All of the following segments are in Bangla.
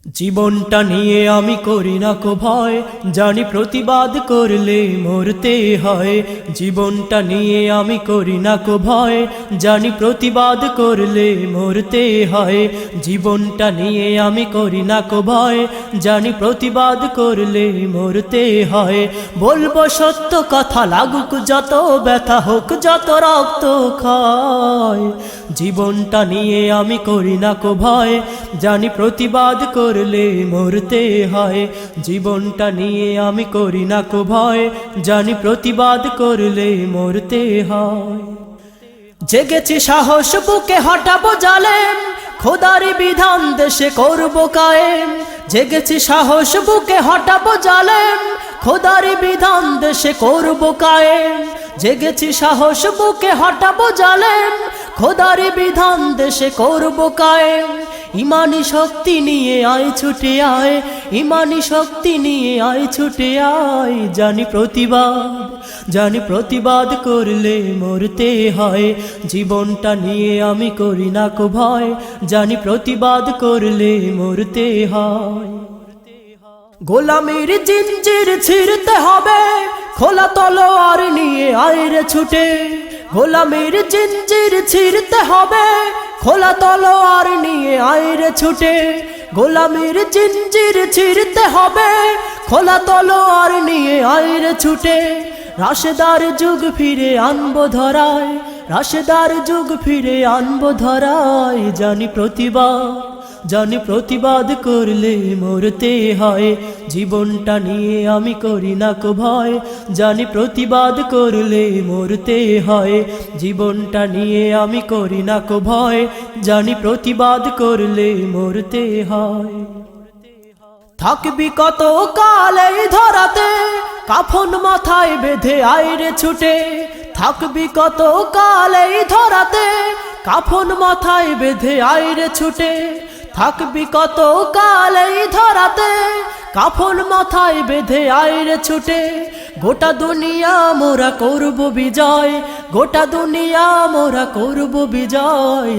জীবনটা নিয়ে আমি করি না কো ভয়, জানি প্রতিবাদ করলে মরতে হয়। জীবনটা নিয়ে আমি করি না কো ভয়, জানি প্রতিবাদ করলে মরতে হয়। জীবনটা নিয়ে আমি করি না কো ভয়, জানি প্রতিবাদ করলে মরতে হয়। বলবো সত্য কথা, লাগুক যত ব্যথা, হোক যত রক্ত ক্ষয়। জীবনটা নিয়ে আমি করি না কো ভয়, জানি প্রতিবাদ করলে মরতে হয়। জীবনটা নিয়ে আমি করি না কো ভয়, জানি প্রতিবাদ করলে মরতে হয়। জেগেছি সাহস বুকে হটাবো জালেম, খোদারি বিধান দেশে করবো কায়েম। জেগেছি সাহস বুকে হটাবো জালেম, খোদারি বিধান দেশে করবো কায়েম। জেগেছি সাহস বুকে হটাবো জালেম, খোদারি বিধান দেশে করবো কায়েম। ইমানি শক্তি নিয়ে আয় ছুটে আয়, ইমানি শক্তি নিয়ে আয় ছুটে আয়। জানি প্রতিবাদ করলে মরতে হয়। জীবনটা নিয়ে আমি করি না কো ভয়, জানি প্রতিবাদ করলে মরতে হয়। গোলামির জিঞ্জির ছিঁড়তে হবে, খোলা তলোয়ার নিয়ে আয় রে ছুটে। গোলামির জিঞ্জির ছিঁড়তে হবে, খোলা তলোয়ার নিয়ে আয় রে ছুটে। গোলামির জিঞ্জির ছিঁড়তে হবে, খোলা তলোয়ার নিয়ে আয় রে ছুটে। রাশেদার যুগ ফিরে আনবো ধরায়, রাশেদার যুগ ফিরে আনবো ধরায়। জানি প্রতিবাদ করলে মরতে হয়। জীবনটা নিয়ে আমি করি না কো ভয়, জানি প্রতিবাদ করলে মরতে হয়। জীবনটা নিয়ে আমি করি না কো ভয়, জানি প্রতিবাদ করলে মরতে হয়। থাকবি কত কাল এই ধরাতে, কাফন মাথায় বেঁধে আয় রে ছুটে। থাকবি কত কাল এই ধরাতে, কাফন মাথায় বেঁধে আয় রে ছুটে। থাকবি কত কাল এই ধরাতে, কাফন মাথায় বেঁধে আয় রে ছুটে। গোটা দুনিয়া মোরা করব বিজয়, গোটা দুনিয়া মোরা করব বিজয়।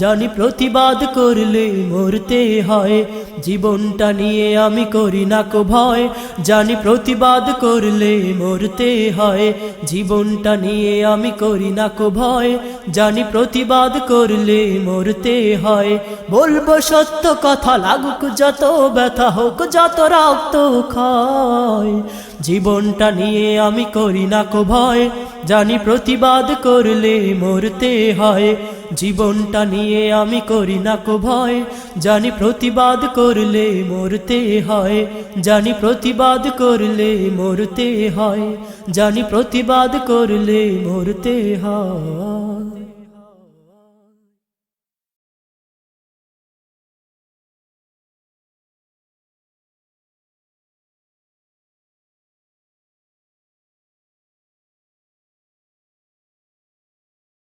জানি প্রতিবাদ করলে মরতে হয়। জীবনটা নিয়ে আমি করি না কো ভয়, জানি প্রতিবাদ করলে মরতে হয়। জীবনটা নিয়ে আমি করি না কো ভয়, জানি প্রতিবাদ করলে মরতে হয়। বলবো সত্য কথা, লাগুক যত ব্যথা, হোক যত রক্ত ক্ষয়। জীবনটা নিয়ে আমি করি না কো ভয়, জানি প্রতিবাদ করলে মরতে হয়। জীবনটা নিয়ে আমি করি না কো ভয়, জানি প্রতিবাদ করলে মরতে হয়। জানি প্রতিবাদ করলে মরতে হয়, জানি প্রতিবাদ করলে মরতে হয়।